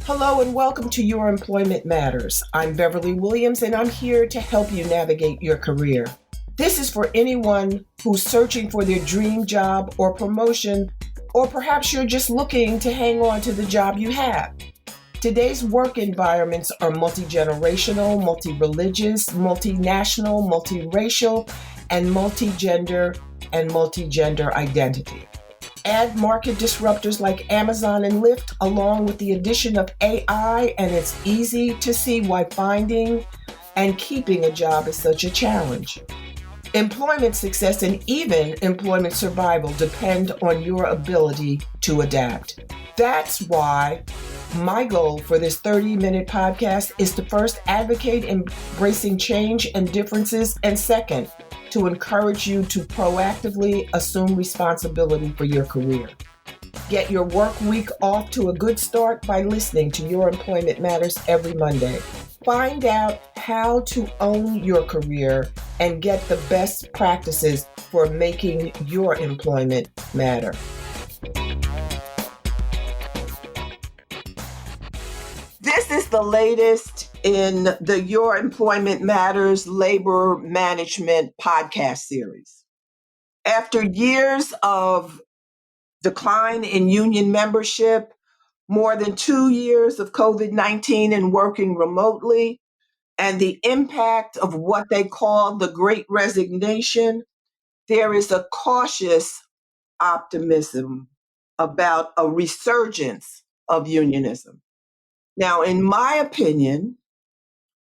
Hello and welcome to Your Employment Matters. I'm Beverly Williams and I'm here to help you navigate your career. This is for anyone who's searching for their dream job or promotion, or perhaps you're just looking to hang on to the job you have. Today's work environments are multi-generational, multi-religious, multinational, multiracial, and multi-gender identity. Add market disruptors like Amazon and Lyft, along with the addition of AI, and it's easy to see why finding and keeping a job is such a challenge. Employment success and even employment survival depend on your ability to adapt. That's why my goal for this 30-minute podcast is to first advocate embracing change and differences, and second, to encourage you to proactively assume responsibility for your career. Get your work week off to a good start by listening to Your Employment Matters every Monday. Find out how to own your career and get the best practices for making your employment matter. This is the latest in the Your Employment Matters Labor Management podcast series. After years of decline in union membership, more than 2 years of COVID-19 and working remotely, and the impact of what they call the Great Resignation, there is a cautious optimism about a resurgence of unionism. Now, in my opinion,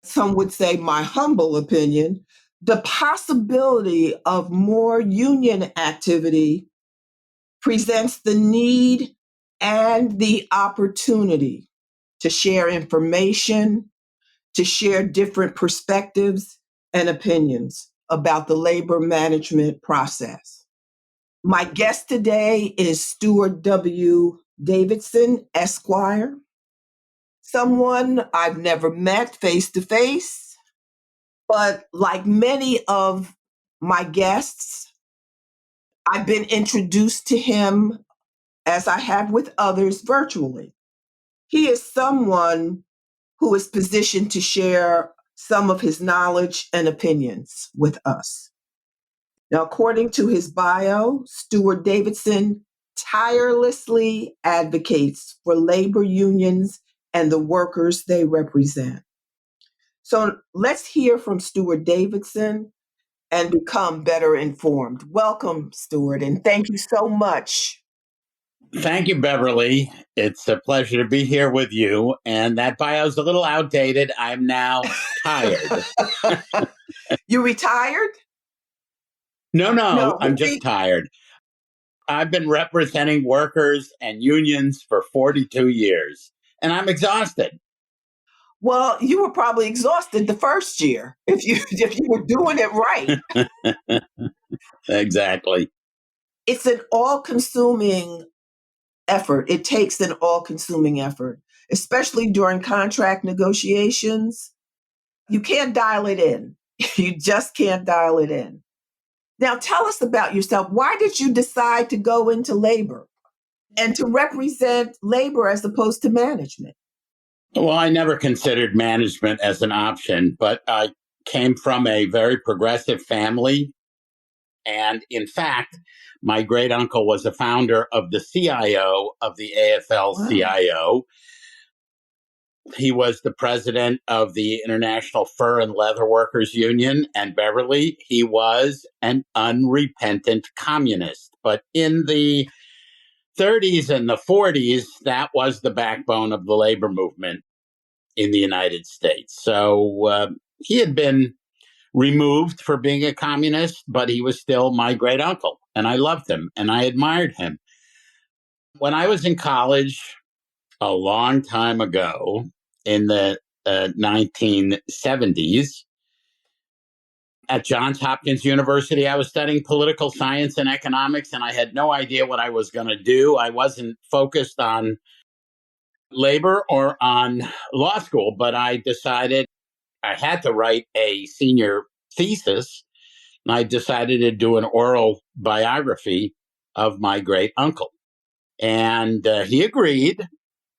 some would say my humble opinion, the possibility of more union activity presents the need and the opportunity to share information, to share different perspectives and opinions about the labor management process. My guest today is Stuart W. Davidson, Esquire. Someone I've never met face to face, but like many of my guests, I've been introduced to him, as I have with others, virtually. He is someone who is positioned to share some of his knowledge and opinions with us. Now, according to his bio, Stuart Davidson tirelessly advocates for labor unions and the workers they represent. So let's hear from Stuart Davidson and become better informed. Welcome, Stuart, and thank you so much. Thank you, Beverly. It's a pleasure to be here with you. And that bio's a little outdated. I'm now tired. You retired? No, I'm just tired. I've been representing workers and unions for 42 years, and I'm exhausted. Well, you were probably exhausted the first year if you were doing it right. Exactly. It's an all-consuming effort. It takes an all-consuming effort, especially during contract negotiations. You can't dial it in. You just can't dial it in. Now, tell us about yourself. Why did you decide to go into labor and to represent labor as opposed to management? Well, I never considered management as an option, but I came from a very progressive family. And in fact, my great uncle was a founder of the CIO of the AFL-CIO. Wow. He was the president of the International Fur and Leather Workers Union. And Beverly, he was an unrepentant communist. But in the 30s and the 40s, that was the backbone of the labor movement in the United States. So he had been removed for being a communist, but he was still my great uncle. And I loved him and I admired him. When I was in college a long time ago, in the 1970s, at Johns Hopkins University, I was studying political science and economics, and I had no idea what I was going to do. I wasn't focused on labor or on law school, but I decided I had to write a senior thesis, and I decided to do an oral biography of my great uncle. And he agreed.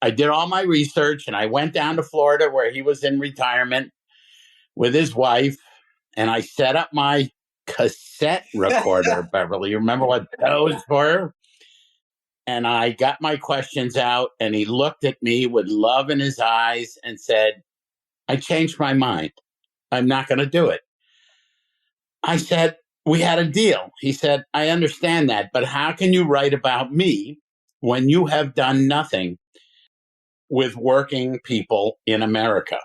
I did all my research and I went down to Florida where he was in retirement with his wife, and I set up my cassette recorder, Beverly. You remember what those were? And I got my questions out, and he looked at me with love in his eyes and said, I changed my mind. I'm not going to do it. I said, we had a deal. He said, I understand that, but how can you write about me when you have done nothing with working people in America?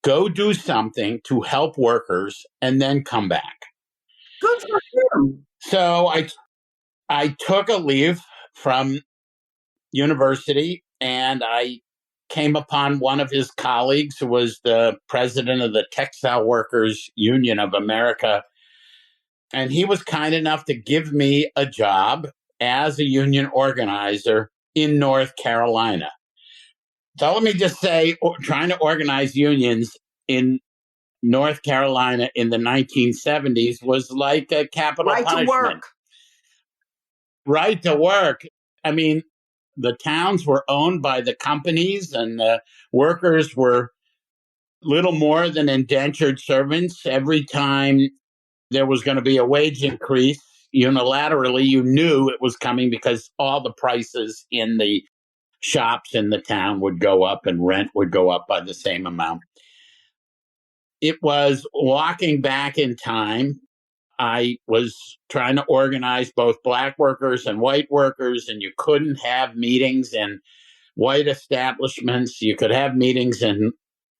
Go do something to help workers and then come back. Good for him. So I took a leave from university and I came upon one of his colleagues who was the president of the Textile Workers Union of America. And he was kind enough to give me a job as a union organizer in North Carolina. So let me just say, trying to organize unions in North Carolina in the 1970s was like a capital Right punishment. to work. Right to work. I mean, the towns were owned by the companies and the workers were little more than indentured servants. Every time there was going to be a wage increase, unilaterally, you knew it was coming because all the prices in the shops in the town would go up and rent would go up by the same amount. It was walking back in time. I was trying to organize both Black workers and white workers, and you couldn't have meetings in white establishments. You could have meetings in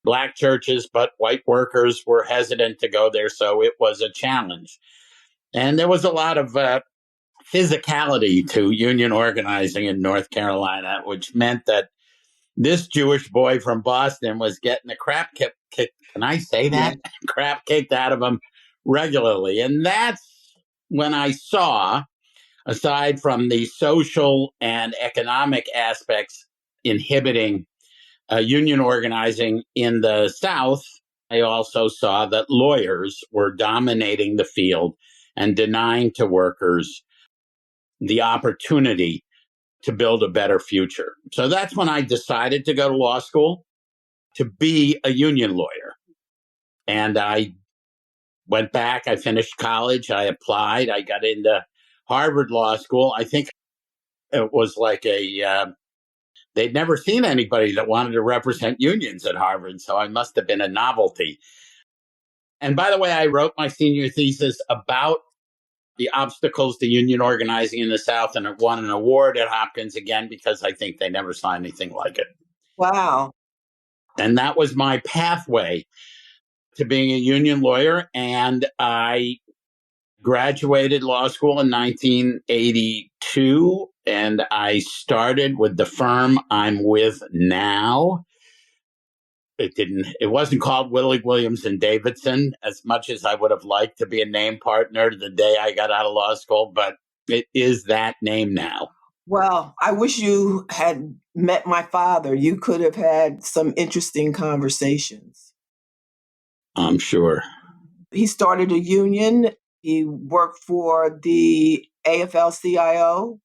Black churches, but white workers were hesitant to go there, so it was a challenge. And there was a lot of physicality to union organizing in North Carolina, which meant that this Jewish boy from Boston was getting the crap kicked. Can I say that? Yeah. Crap kicked out of him regularly. And that's when I saw, aside from the social and economic aspects inhibiting union organizing in the South, I also saw that lawyers were dominating the field and denying to workers the opportunity to build a better future. So that's when I decided to go to law school to be a union lawyer. And I went back, I finished college, I applied, I got into Harvard Law School. I think it was like they'd never seen anybody that wanted to represent unions at Harvard, so I must have been a novelty. And by the way, I wrote my senior thesis about the obstacles to union organizing in the South, and it won an award at Hopkins again because I think they never saw anything like it. Wow. And that was my pathway to being a union lawyer. And I graduated law school in 1982, and I started with the firm I'm with now. It wasn't called Willig, Williams and Davidson, as much as I would have liked to be a name partner the day I got out of law school, but it is that name now. Well, I wish you had met my father. You could have had some interesting conversations. I'm sure. He started a union. He worked for the AFL-CIO,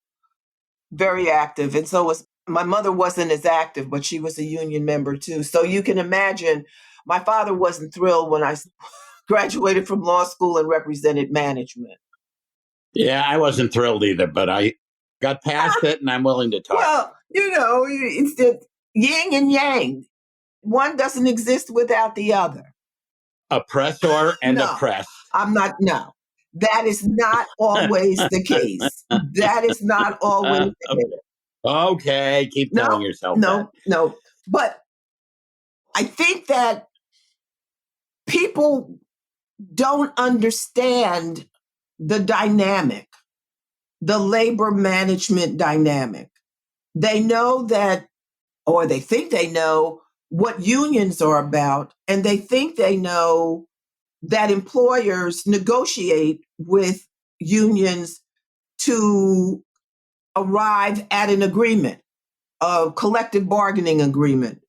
very active. And so was my mother. Wasn't as active, but she was a union member too. So you can imagine my father wasn't thrilled when I graduated from law school and represented management. Yeah, I wasn't thrilled either, but I got past it and I'm willing to talk. Well, it's the yin and yang. One doesn't exist without the other. Oppressor and oppressed. No. That is not always the case. That is not always the case. Okay, keep telling yourself that. No. But I think that people don't understand the dynamic, the labor management dynamic. They know that, or they think they know what unions are about, and they think they know that employers negotiate with unions to arrive at an agreement, a collective bargaining agreement,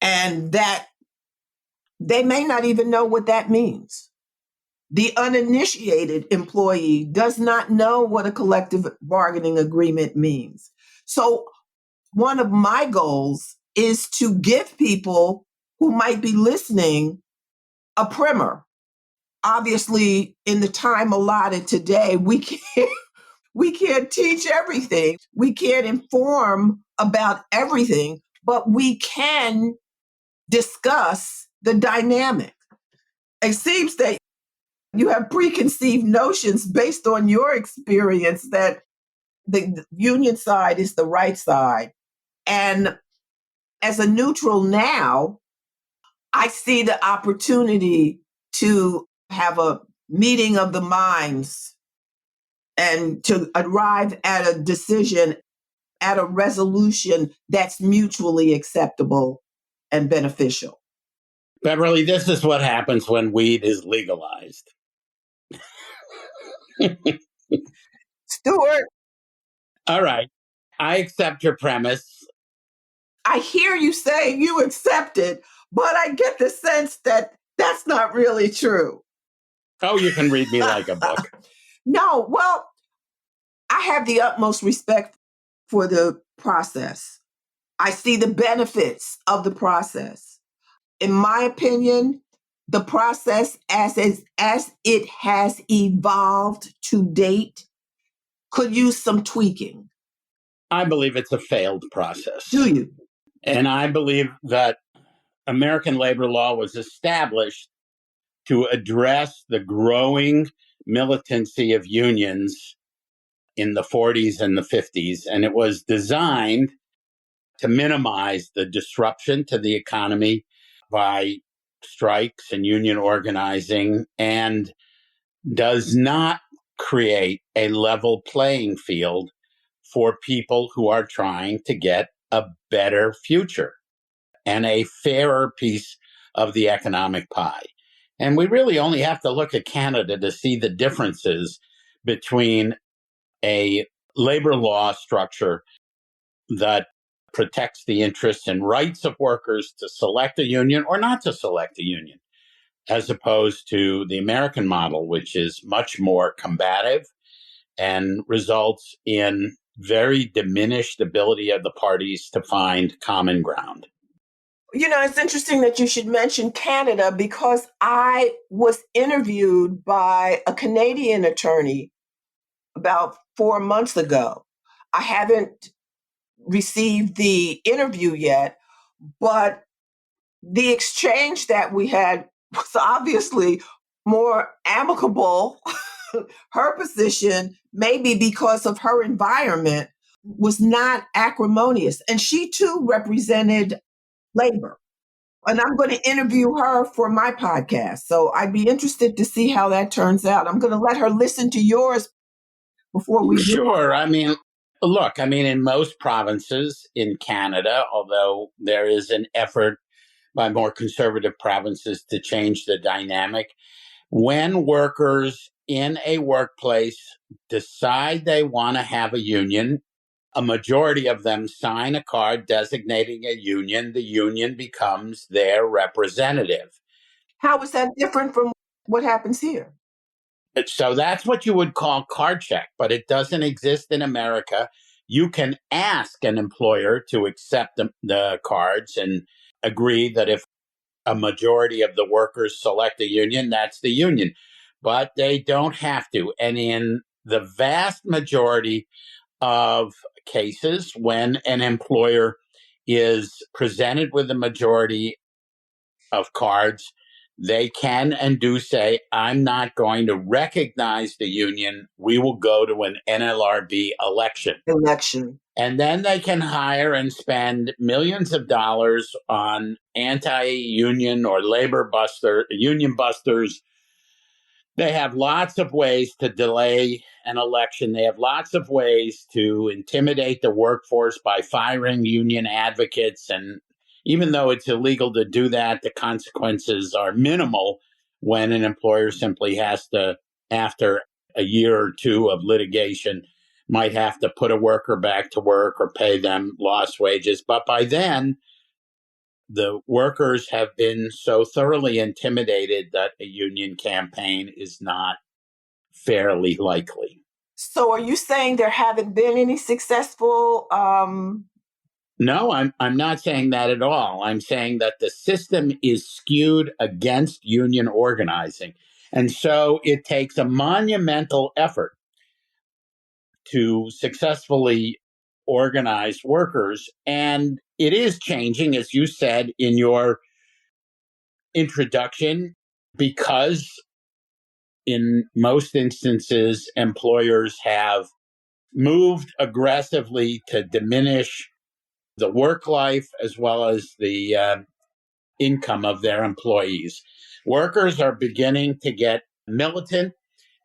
and that they may not even know what that means. The uninitiated employee does not know what a collective bargaining agreement means. So one of my goals is to give people who might be listening a primer. Obviously, in the time allotted today, we can't teach everything. We can't inform about everything, but we can discuss the dynamic. It seems that you have preconceived notions based on your experience that the union side is the right side. And as a neutral now, I see the opportunity to have a meeting of the minds and to arrive at a decision, at a resolution that's mutually acceptable and beneficial. Beverly, this is what happens when weed is legalized. Stuart, All right. I accept your premise. I hear you say you accept it, but I get the sense that that's not really true. Oh, you can read me like a book. No, well, I have the utmost respect for the process. I see the benefits of the process. In my opinion, the process as it has evolved to date could use some tweaking. I believe it's a failed process. Do you? And I believe that American labor law was established to address the growing militancy of unions in the 40s and the 50s. And it was designed to minimize the disruption to the economy by strikes and union organizing, and does not create a level playing field for people who are trying to get a better future and a fairer piece of the economic pie. And we really only have to look at Canada to see the differences between a labor law structure that protects the interests and rights of workers to select a union or not to select a union, as opposed to the American model, which is much more combative and results in very diminished ability of the parties to find common ground. You know, it's interesting that you should mention Canada because I was interviewed by a Canadian attorney about 4 months ago. I haven't received the interview yet, but the exchange that we had was obviously more amicable. Her position, maybe because of her environment, was not acrimonious. And she too represented labor. And I'm going to interview her for my podcast. So I'd be interested to see how that turns out. I'm going to let her listen to yours before we do. Sure. In most provinces in Canada, although there is an effort by more conservative provinces to change the dynamic, when workers in a workplace decide they want to have a union, a majority of them sign a card designating a union. The union becomes their representative. How is that different from what happens here? So that's what you would call card check, but it doesn't exist in America. You can ask an employer to accept the cards and agree that if a majority of the workers select a union, that's the union. But they don't have to. And in the vast majority of cases, when an employer is presented with a majority of cards, they can and do say, I'm not going to recognize the union. We will go to an NLRB election. And then they can hire and spend millions of dollars on anti-union or union busters. They have lots of ways to delay an election. They have lots of ways to intimidate the workforce by firing union advocates. And even though it's illegal to do that, the consequences are minimal when an employer simply has to, after a year or two of litigation, might have to put a worker back to work or pay them lost wages. But by then, the workers have been so thoroughly intimidated that a union campaign is not fairly likely. So are you saying there haven't been any successful No, I'm not saying that at all. I'm saying that the system is skewed against union organizing. And so it takes a monumental effort to successfully organize workers. And it is changing, as you said in your introduction, because in most instances, employers have moved aggressively to diminish the work life as well as the income of their employees. Workers are beginning to get militant,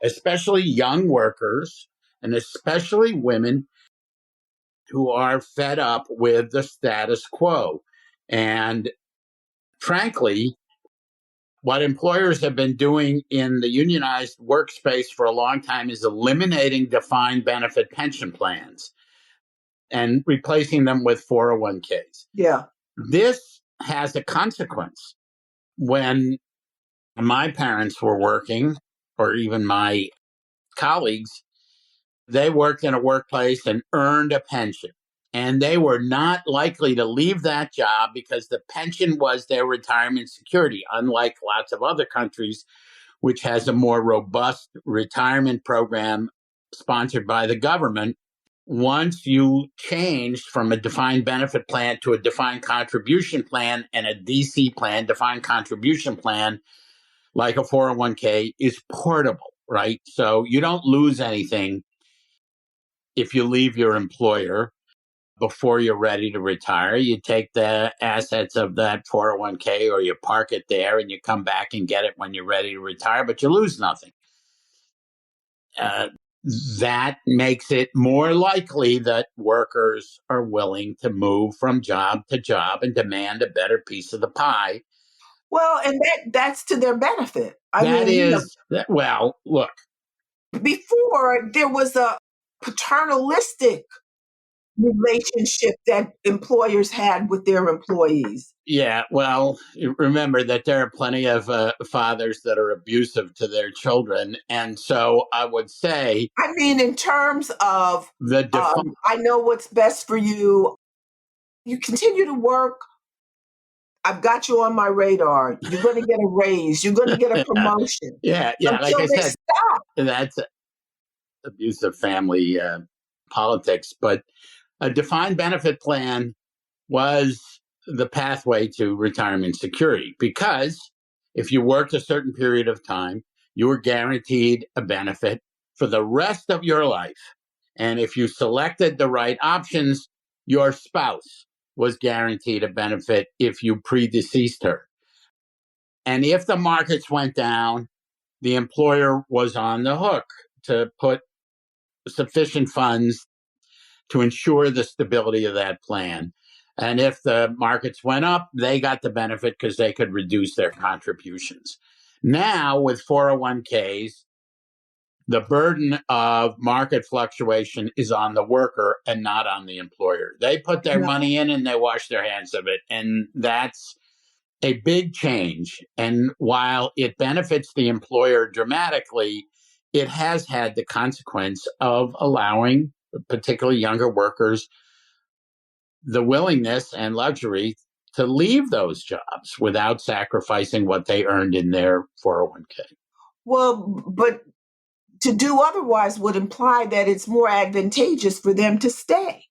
especially young workers, and especially women who are fed up with the status quo. And frankly, what employers have been doing in the unionized workspace for a long time is eliminating defined benefit pension plans and replacing them with 401ks. Yeah. This has a consequence. When my parents were working, or even my colleagues, they worked in a workplace and earned a pension. And they were not likely to leave that job because the pension was their retirement security, unlike lots of other countries, which has a more robust retirement program sponsored by the government. Once you changed from a defined benefit plan to a defined contribution plan, and a DC plan, defined contribution plan, like a 401k, is portable, right? So you don't lose anything if you leave your employer before you're ready to retire. You take the assets of that 401k or you park it there and you come back and get it when you're ready to retire, but you lose nothing. That makes it more likely that workers are willing to move from job to job and demand a better piece of the pie. Well, and that's to their benefit. I That mean, is, well, look, before there was a paternalistic relationship that employers had with their employees. yeah, well, remember that there are plenty of fathers that are abusive to their children. And so I would say I mean, in terms of, the I know what's best for you. You continue to work. I've got you on my radar. You're going to get a raise. You're going to get a promotion yeah, like until I they said, stop. that's abusive family politics. But a defined benefit plan was the pathway to retirement security, because if you worked a certain period of time, you were guaranteed a benefit for the rest of your life. And if you selected the right options, your spouse was guaranteed a benefit if you predeceased her. And if the markets went down, the employer was on the hook to put sufficient funds to ensure the stability of that plan. And if the markets went up, they got the benefit because they could reduce their contributions. Now, with 401ks, the burden of market fluctuation is on the worker and not on the employer. They put their Yeah. money in and they wash their hands of it. And that's a big change. And while it benefits the employer dramatically, it has had the consequence of allowing particularly younger workers the willingness and luxury to leave those jobs without sacrificing what they earned in their 401k. Well, but to do otherwise would imply that it's more advantageous for them to stay.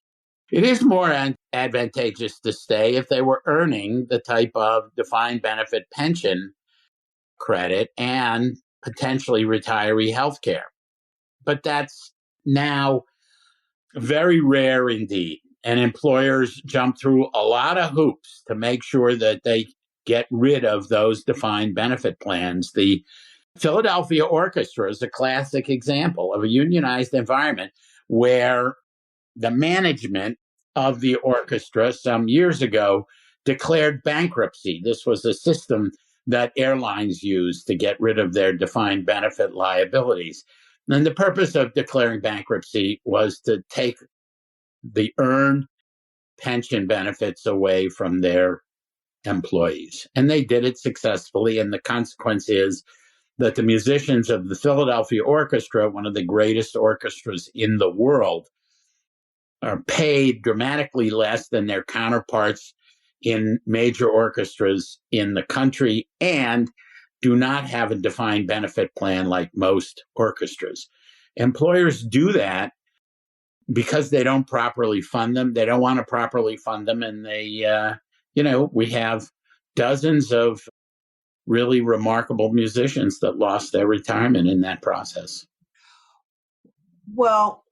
It is more advantageous to stay if they were earning the type of defined benefit pension credit and potentially retiree health care. But that's now very rare indeed. And employers jump through a lot of hoops to make sure that they get rid of those defined benefit plans. The Philadelphia Orchestra is a classic example of a unionized environment where the management of the orchestra some years ago declared bankruptcy. This was a system that airlines used to get rid of their defined benefit liabilities. And the purpose of declaring bankruptcy was to take the earned pension benefits away from their employees. And they did it successfully. And the consequence is that the musicians of the Philadelphia Orchestra, one of the greatest orchestras in the world, are paid dramatically less than their counterparts in major orchestras in the country and do not have a defined benefit plan like most orchestras. Employers do that because they don't properly fund them. They don't want to properly fund them. And we have dozens of really remarkable musicians that lost their retirement in that process. Well,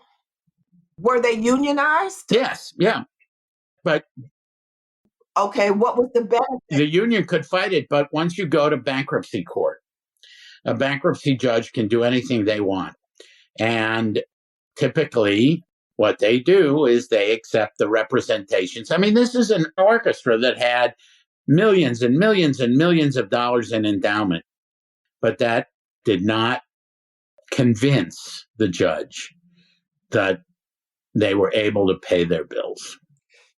were they unionized? Yes, yeah. But okay, what was the benefit? The union could fight it, but once you go to bankruptcy court, a bankruptcy judge can do anything they want. And typically, what they do is they accept the representations. I mean, this is an orchestra that had millions and millions and millions of dollars in endowment, but that did not convince the judge that they were able to pay their bills.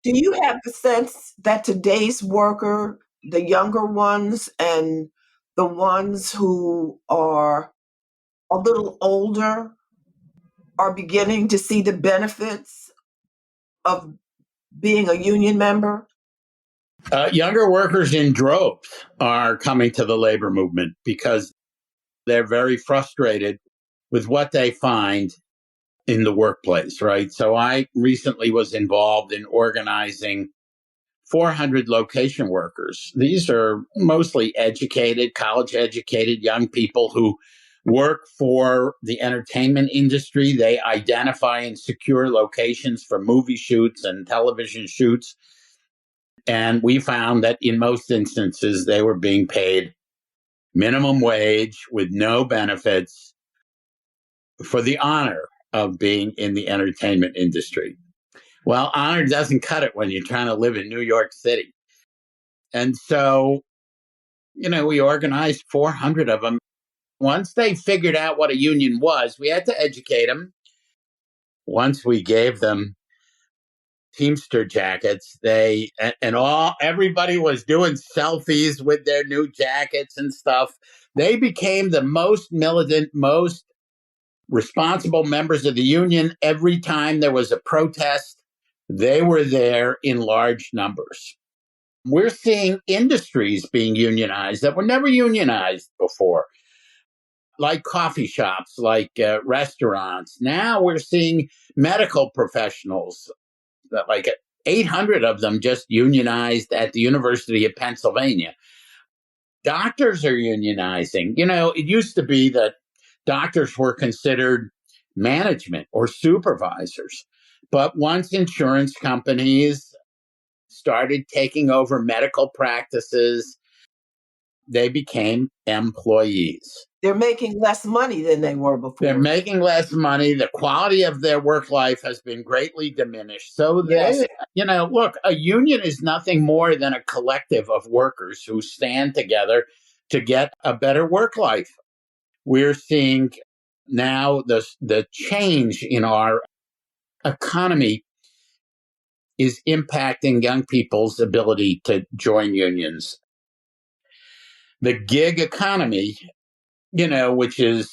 Do you have the sense that today's worker, the younger ones and the ones who are a little older, are beginning to see the benefits of being a union member? Younger workers in droves are coming to the labor movement because they're very frustrated with what they find in the workplace, right? So I recently was involved in organizing 400 location workers. These are mostly educated, college educated young people who work for the entertainment industry. They identify and secure locations for movie shoots and television shoots. And we found that in most instances, they were being paid minimum wage with no benefits for the honor of being in the entertainment industry. Well, honor doesn't cut it when you're trying to live in New York City. And so, we organized 400 of them. Once they figured out what a union was, we had to educate them. Once we gave them Teamster jackets, everybody was doing selfies with their new jackets and stuff. They became the most militant, most responsible members of the union. Every time there was a protest, they were there in large numbers. We're seeing industries being unionized that were never unionized before, like coffee shops, like restaurants. Now we're seeing medical professionals, like 800 of them just unionized at the University of Pennsylvania. Doctors are unionizing. It used to be that doctors were considered management or supervisors. But once insurance companies started taking over medical practices, they became employees. They're making less money than they were before. They're making less money. The quality of their work life has been greatly diminished. So Yes. look, a union is nothing more than a collective of workers who stand together to get a better work life. We're seeing now the change in our economy is impacting young people's ability to join unions. The gig economy, which is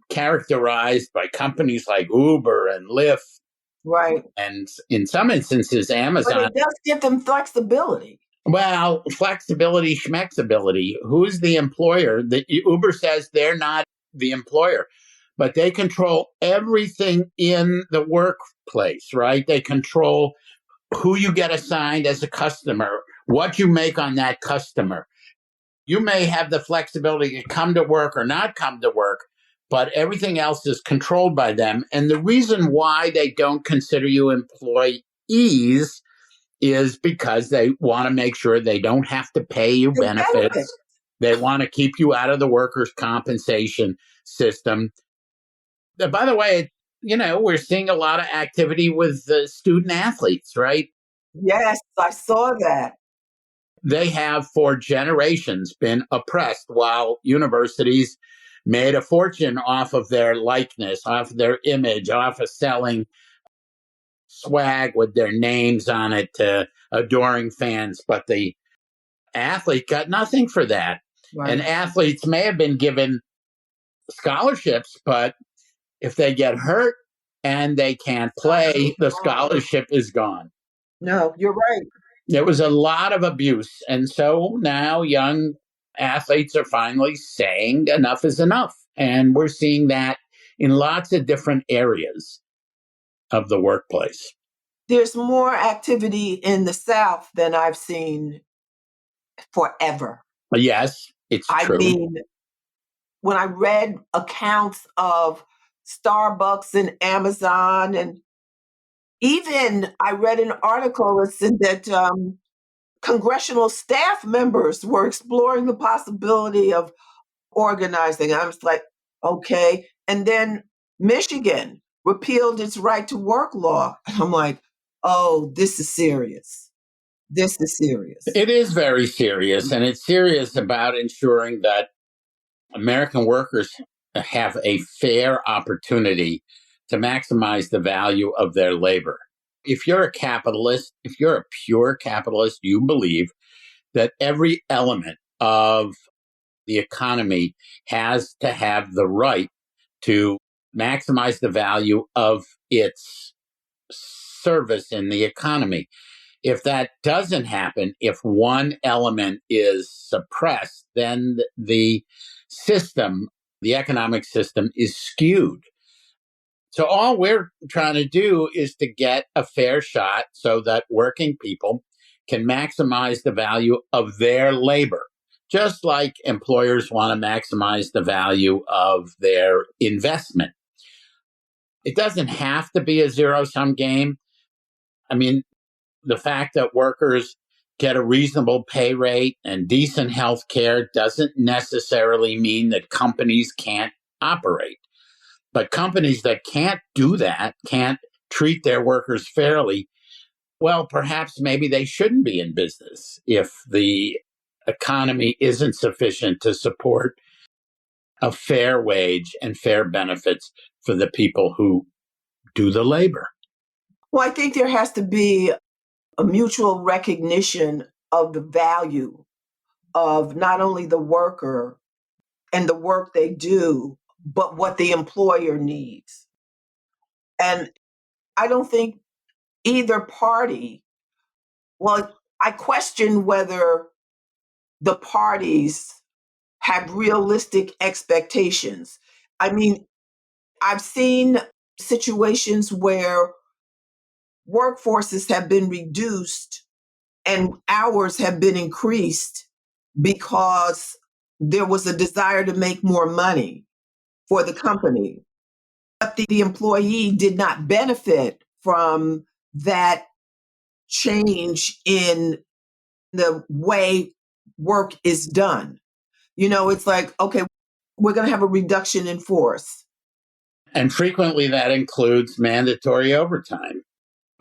characterized by companies like Uber and Lyft, right, and in some instances, Amazon. But it does give them flexibility. Well, flexibility, schmexibility. Who's the employer? Uber says they're not the employer, but they control everything in the workplace, right? They control who you get assigned as a customer, what you make on that customer. You may have the flexibility to come to work or not come to work, but everything else is controlled by them. And the reason why they don't consider you employees is because they want to make sure they don't have to pay you benefits. They want to keep you out of the workers' compensation system. By the way, we're seeing a lot of activity with student athletes, right? Yes, I saw that. They have for generations been oppressed while universities made a fortune off of their likeness, off of their image, off of selling swag with their names on it to adoring fans. But the athlete got nothing for that. Right. And athletes may have been given scholarships, but if they get hurt, and they can't play, the scholarship is gone. No, you're right. There was a lot of abuse. And so now young athletes are finally saying enough is enough. And we're seeing that in lots of different areas of the workplace. There's more activity in the South than I've seen forever. Yes, it's I true. mean, when I read accounts of Starbucks and Amazon, and even I read an article that said that congressional staff members were exploring the possibility of organizing. I was like, okay. And then Michigan repealed its right to work law. And I'm like, oh, this is serious. This is serious. It is very serious, and it's serious about ensuring that American workers have a fair opportunity to maximize the value of their labor. If you're a capitalist, if you're a pure capitalist, you believe that every element of the economy has to have the right to maximize the value of its service in the economy. If that doesn't happen, if one element is suppressed, then the system, the economic system, is skewed. So all we're trying to do is to get a fair shot so that working people can maximize the value of their labor, just like employers want to maximize the value of their investment. It doesn't have to be a zero-sum game. I mean, the fact that workers get a reasonable pay rate and decent health care doesn't necessarily mean that companies can't operate. But companies that can't do that, can't treat their workers fairly, well, perhaps maybe they shouldn't be in business if the economy isn't sufficient to support a fair wage and fair benefits for the people who do the labor. Well, I think there has to be a mutual recognition of the value of not only the worker and the work they do, but what the employer needs. And I don't think either party, well, I question whether the parties have realistic expectations. I mean, I've seen situations where workforces have been reduced and hours have been increased because there was a desire to make more money for the company. But the employee did not benefit from that change in the way work is done. You know, it's like, okay, we're going to have a reduction in force. And frequently that includes mandatory overtime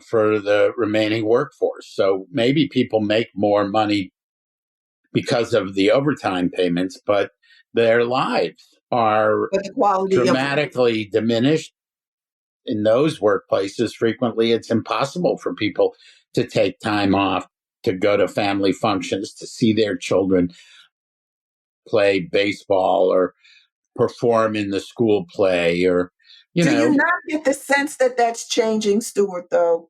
for the remaining workforce. So maybe people make more money because of the overtime payments, but their lives are But the quality dramatically diminished. In those workplaces, frequently it's impossible for people to take time off to go to family functions, to see their children play baseball or perform in the school play, or, Do you not get the sense that that's changing, Stuart, though?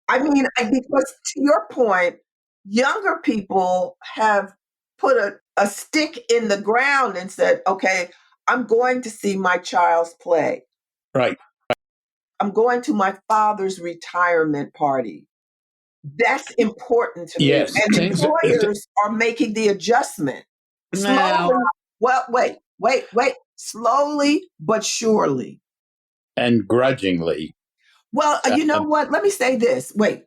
I mean, because to your point, younger people have put a stick in the ground and said, okay, I'm going to see my child's play. right. I'm going to my father's retirement party. That's important to me. Yes, And employers are making the adjustment. now Slowly, well, wait, slowly but surely. and grudgingly. Well, you know what? Let me say this. Wait,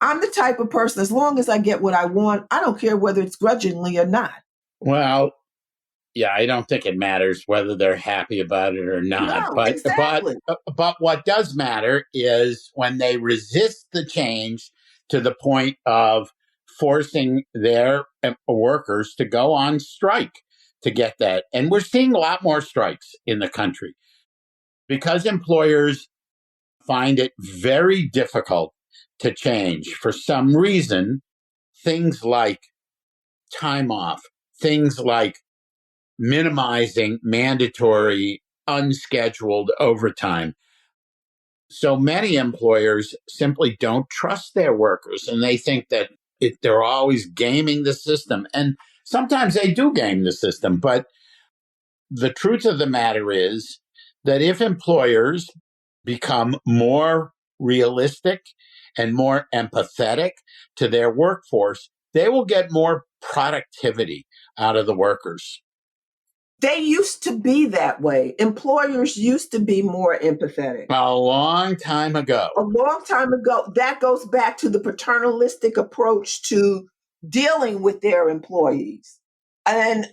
I'm the type of person, as long as I get what I want, I don't care whether it's grudgingly or not. Well, yeah, I don't think it matters whether they're happy about it or not. No, But exactly. but what does matter is when they resist the change to the point of forcing their workers to go on strike to get that. And we're seeing a lot more strikes in the country because employers find it very difficult to change for some reason. Things like time off, things like minimizing mandatory unscheduled overtime. So many employers simply don't trust their workers, and they think that they're always gaming the system. And sometimes they do game the system, but the truth of the matter is that if employers become more realistic and more empathetic to their workforce, they will get more productivity out of the workers. They used to be that way. Employers used to be more empathetic. A long time ago. A long time ago. That goes back to the paternalistic approach to dealing with their employees. And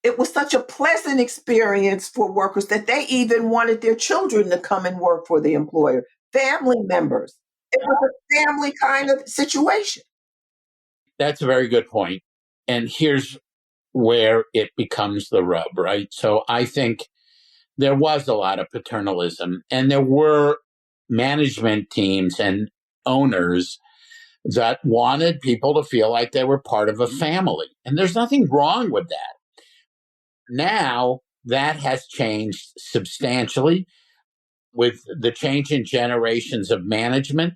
it was such a pleasant experience for workers that they even wanted their children to come and work for the employer, family members. It was a family kind of situation. That's a very good point. And here's where it becomes the rub, right? So I think there was a lot of paternalism, and there were management teams and owners that wanted people to feel like they were part of a family. And there's nothing wrong with that. Now that has changed substantially with the change in generations of management.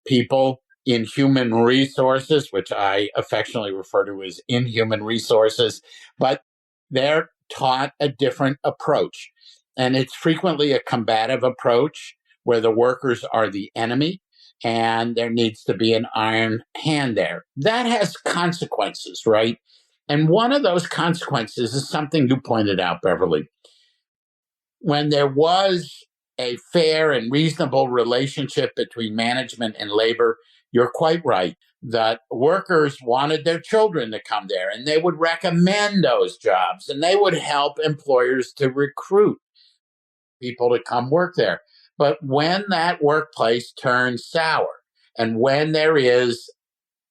People in human resources, which I affectionately refer to as inhuman resources, but they're taught a different approach. And it's frequently a combative approach where the workers are the enemy and there needs to be an iron hand there. That has consequences, right? And one of those consequences is something you pointed out, Beverly. When there was a fair and reasonable relationship between management and labor, you're quite right that workers wanted their children to come there, and they would recommend those jobs, and they would help employers to recruit people to come work there. But when that workplace turns sour, and when there is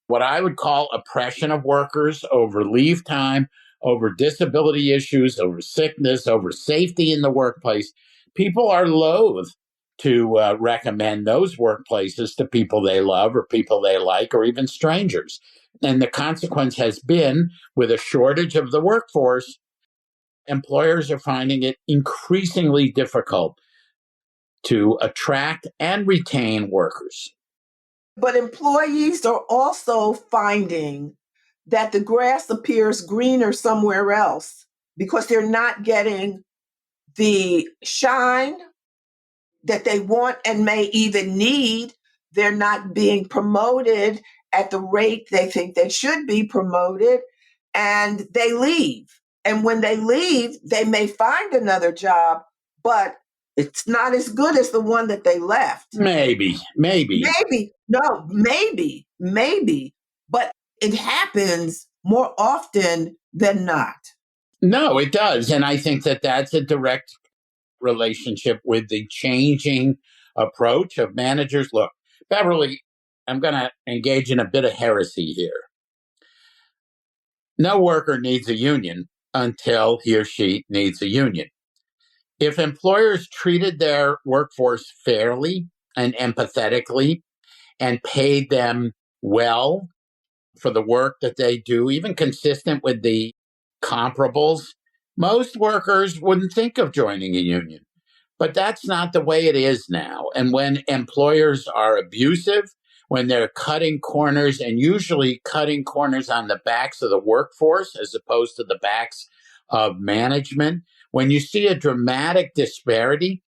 what I would call oppression of workers over leave time, over disability issues, over sickness, over safety in the workplace, people are loath to recommend those workplaces to people they love or people they like or even strangers. And the consequence has been, with a shortage of the workforce, employers are finding it increasingly difficult to attract and retain workers. But employees are also finding that the grass appears greener somewhere else because they're not getting the shine that they want and may even need. They're not being promoted at the rate they think they should be promoted, and they leave. And when they leave, they may find another job, but it's not as good as the one that they left. Maybe. No, maybe. But it happens more often than not. No, it does. And I think that that's a direct relationship with the changing approach of managers. Look, Beverly, I'm going to engage in a bit of heresy here. No worker needs a union until he or she needs a union. If employers treated their workforce fairly and empathetically and paid them well for the work that they do, even consistent with the comparables, most workers wouldn't think of joining a union. But that's not the way it is now. And when employers are abusive, when they're cutting corners, and usually cutting corners on the backs of the workforce as opposed to the backs of management, when you see a dramatic disparity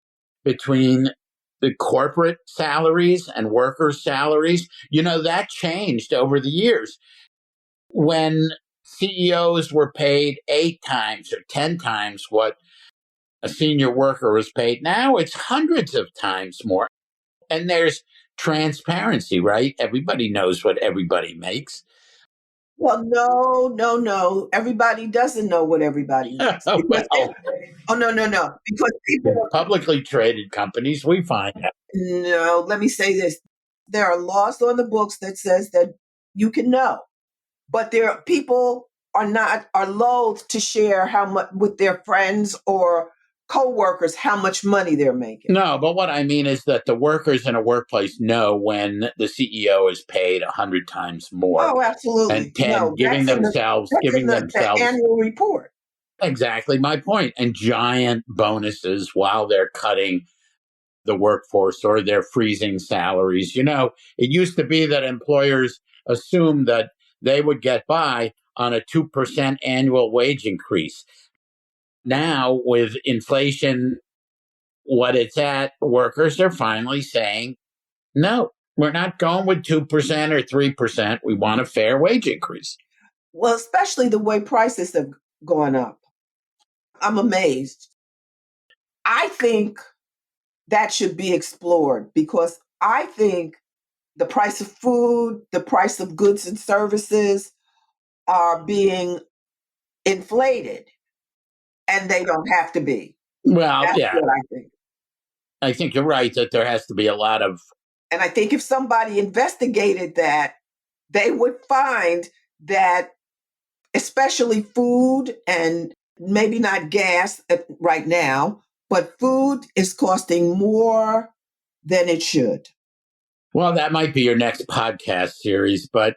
between the corporate salaries and workers' salaries, that changed over the years. When CEOs were paid 8 times or 10 times what a senior worker was paid, now it's hundreds of times more. And there's transparency, right? Everybody knows what everybody makes. Well, no. Everybody doesn't know what everybody makes. No. Because people publicly traded companies, we find out. No, let me say this. There are laws on the books that says that you can know, but people are loath to share how much with their friends or co-workers how much money they're making. No, but what I mean is that the workers in a workplace know when the CEO is paid 100 times more. Oh, absolutely. And giving themselves the annual report. Exactly my point. And giant bonuses while they're cutting the workforce or they're freezing salaries. It used to be that employers assumed that they would get by on a 2% annual wage increase. Now, with inflation, what it's at, workers are finally saying, no, we're not going with 2% or 3%. We want a fair wage increase. Well, especially the way prices have gone up. I'm amazed. I think that should be explored because I think the price of food, the price of goods and services are being inflated, and they don't have to be. Well, That's yeah, what I think. I think you're right that there has to be a lot of. And I think if somebody investigated that, they would find that, especially food and maybe not gas right now, but food is costing more than it should. Well, that might be your next podcast series, but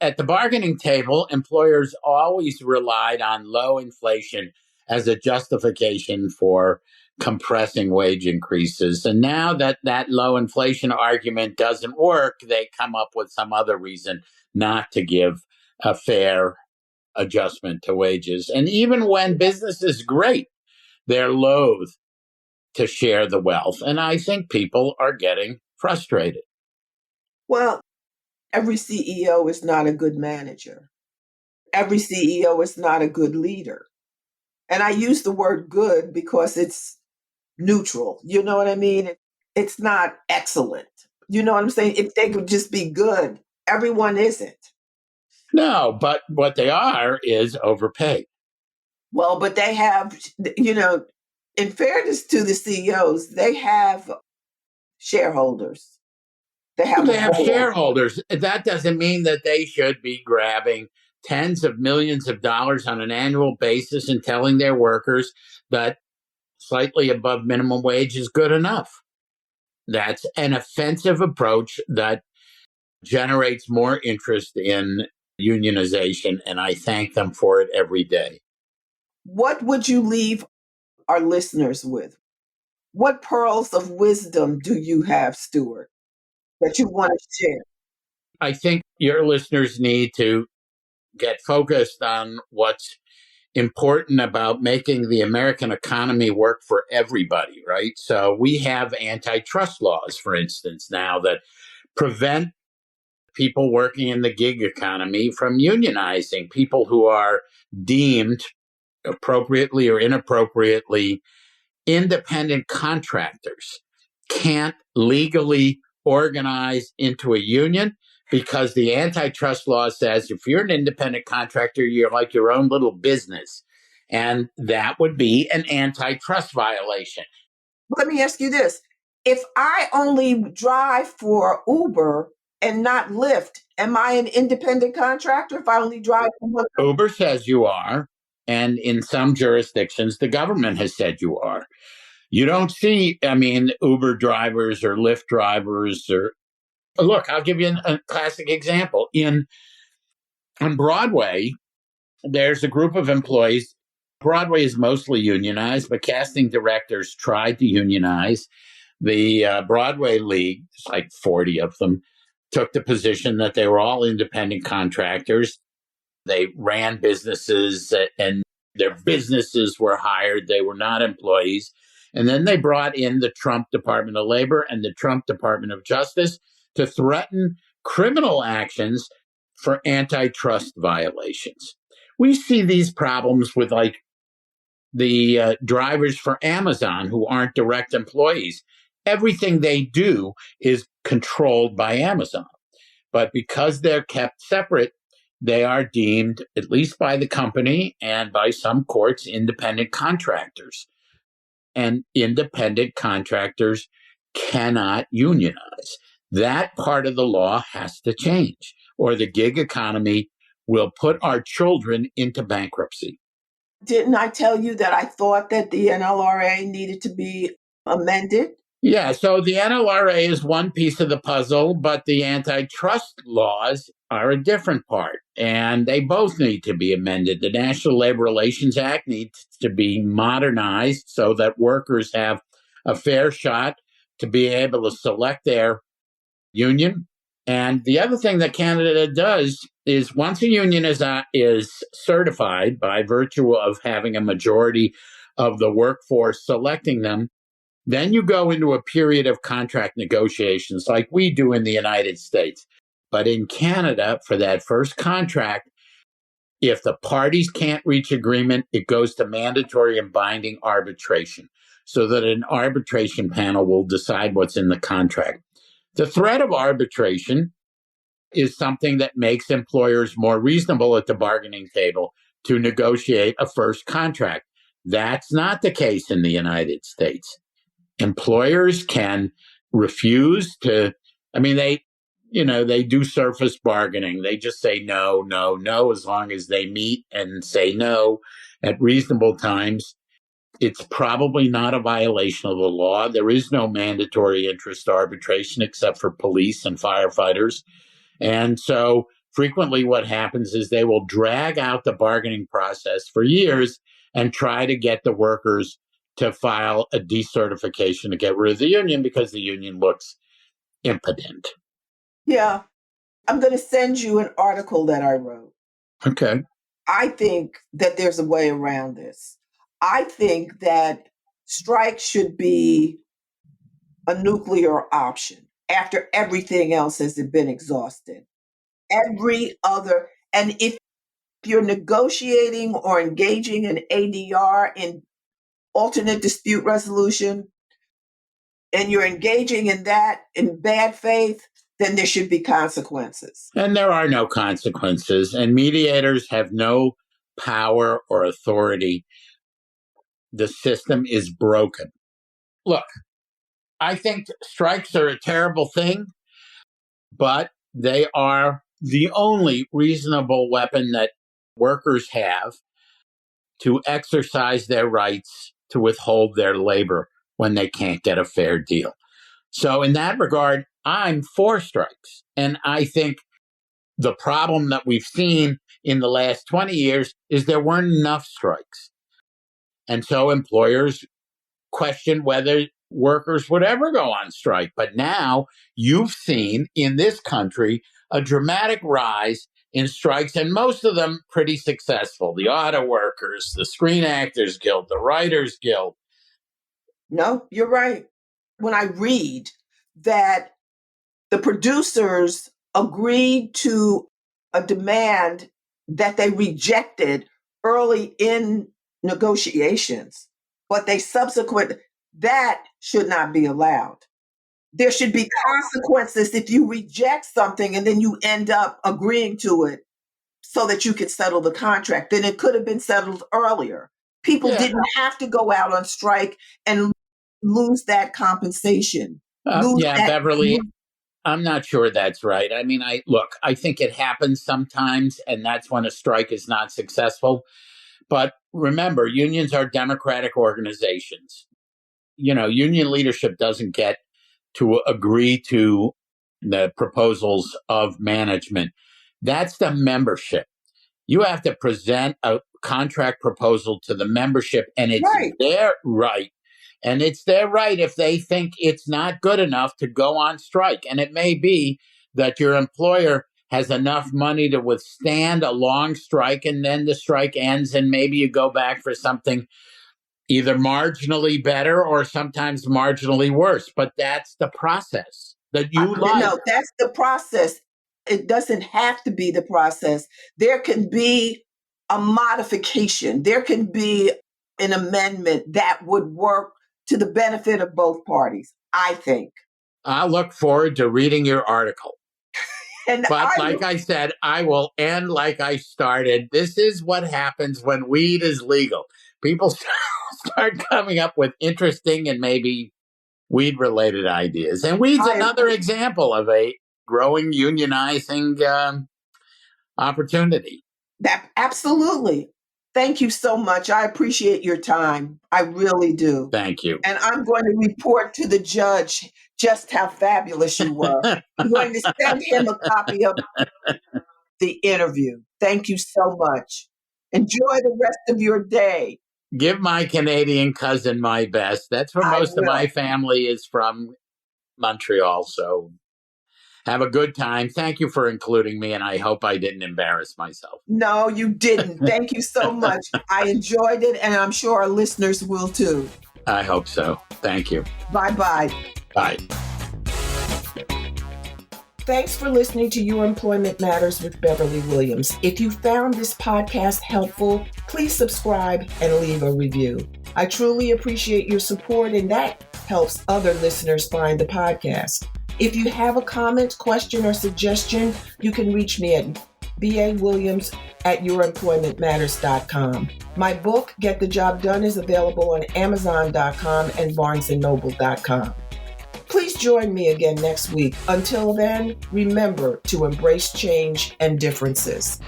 at the bargaining table, employers always relied on low inflation as a justification for compressing wage increases. And now that that low inflation argument doesn't work, they come up with some other reason not to give a fair adjustment to wages. And even when business is great, they're loath to share the wealth. And I think people are getting frustrated. Well, every CEO is not a good manager. Every CEO is not a good leader. And I use the word good because it's neutral. You know what I mean? It's not excellent. You know what I'm saying? If they could just be good, everyone isn't. No, but what they are is overpaid. Well, but they have, in fairness to the CEOs, they have shareholders. They have They a have board. shareholders. That doesn't mean that they should be grabbing tens of millions of dollars on an annual basis and telling their workers that slightly above minimum wage is good enough. That's an offensive approach that generates more interest in unionization, and I thank them for it every day. What would you leave our listeners with? What pearls of wisdom do you have, Stuart, that you want to share? I think your listeners need to get focused on what's important about making the American economy work for everybody, right? So we have antitrust laws, for instance, now that prevent people working in the gig economy from unionizing, people who are deemed appropriately or inappropriately independent contractors can't legally organize into a union because the antitrust law says if you're an independent contractor, you're like your own little business. And that would be an antitrust violation. Let me ask you this. If I only drive for Uber and not Lyft, am I an independent contractor if I only drive for one? Uber says you are. And in some jurisdictions, the government has said you are. You don't see, Uber drivers or Lyft drivers or. Look, I'll give you a classic example. On Broadway, there's a group of employees. Broadway is mostly unionized, but casting directors tried to unionize. The Broadway League, it's like 40 of them, took the position that they were all independent contractors. They ran businesses and their businesses were hired. They were not employees. And then they brought in the Trump Department of Labor and the Trump Department of Justice to threaten criminal actions for antitrust violations. We see these problems with like the drivers for Amazon who aren't direct employees. Everything they do is controlled by Amazon. But because they're kept separate, they are deemed, at least by the company and by some courts, independent contractors. And independent contractors cannot unionize. That part of the law has to change, or the gig economy will put our children into bankruptcy. Didn't I tell you that I thought that the NLRA needed to be amended? Yeah, so the NLRA is one piece of the puzzle, but the antitrust laws are a different part, and they both need to be amended. The National Labor Relations Act needs to be modernized so that workers have a fair shot to be able to select their union. And the other thing that Canada does is once a union is certified by virtue of having a majority of the workforce selecting them, then you go into a period of contract negotiations like we do in the United States. But in Canada, for that first contract, if the parties can't reach agreement, it goes to mandatory and binding arbitration so that an arbitration panel will decide what's in the contract. The threat of arbitration is something that makes employers more reasonable at the bargaining table to negotiate a first contract. That's not the case in the United States. Employers can refuse to, they do surface bargaining. They just say no, no, no, as long as they meet and say no at reasonable times. It's probably not a violation of the law. There is no mandatory interest arbitration except for police and firefighters. And so frequently what happens is they will drag out the bargaining process for years and try to get the workers to file a decertification to get rid of the union because the union looks impotent. Yeah. I'm going to send you an article that I wrote. Okay. I think that there's a way around this. I think that strike should be a nuclear option after everything else has been exhausted. And if you're negotiating or engaging in ADR, in alternate dispute resolution, and you're engaging in that in bad faith, then there should be consequences. And there are no consequences, and mediators have no power or authority. The system is broken. Look, I think strikes are a terrible thing, but they are the only reasonable weapon that workers have to exercise their rights to withhold their labor when they can't get a fair deal. So in that regard, I'm for strikes. And I think the problem that we've seen in the last 20 years is there weren't enough strikes. And so employers question whether workers would ever go on strike. But now you've seen in this country a dramatic rise in strikes, and most of them pretty successful. The auto workers, the Screen Actors Guild, the Writers Guild. No, you're right. When I read that the producers agreed to a demand that they rejected early in negotiations, but that should not be allowed. There should be consequences if you reject something and then you end up agreeing to it so that you could settle the contract. Then it could have been settled earlier. People didn't have to go out on strike and lose that compensation. Beverly, I'm not sure that's right. I mean, I think it happens sometimes, and that's when a strike is not successful. But remember, unions are democratic organizations. Union leadership doesn't get to agree to the proposals of management. That's the membership. You have to present a contract proposal to the membership, and it's their right. And it's their right if they think it's not good enough to go on strike. And it may be that your employer has enough money to withstand a long strike, and then the strike ends, and maybe you go back for something either marginally better or sometimes marginally worse. But that's the process that you like. No, that's the process. It doesn't have to be the process. There can be a modification. There can be an amendment that would work to the benefit of both parties, I think. I look forward to reading your article. Like I said, I will end like I started. This is what happens when weed is legal. People start coming up with interesting and maybe weed-related ideas. And weed's another example of a growing unionizing opportunity. Absolutely. Thank you so much. I appreciate your time. I really do. Thank you. And I'm going to report to the judge just how fabulous you were. I'm going to send him a copy of the interview. Thank you so much. Enjoy the rest of your day. Give my Canadian cousin my best. That's where I most of my will. family is from, Montreal. So have a good time. Thank you for including me, and I hope I didn't embarrass myself. No, you didn't. Thank you so much. I enjoyed it, and I'm sure our listeners will too. I hope so. Thank you. Bye-bye. Bye. Thanks for listening to Your Employment Matters with Beverly Williams. If you found this podcast helpful, please subscribe and leave a review. I truly appreciate your support, and that helps other listeners find the podcast. If you have a comment, question, or suggestion, you can reach me at baWilliams@youremploymentmatters.com. My book, Get the Job Done, is available on Amazon.com and BarnesandNoble.com. Please join me again next week. Until then, remember to embrace change and differences.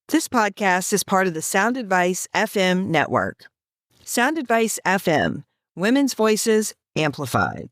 This podcast is part of the Sound Advice FM network. Sound Advice FM, women's voices amplified.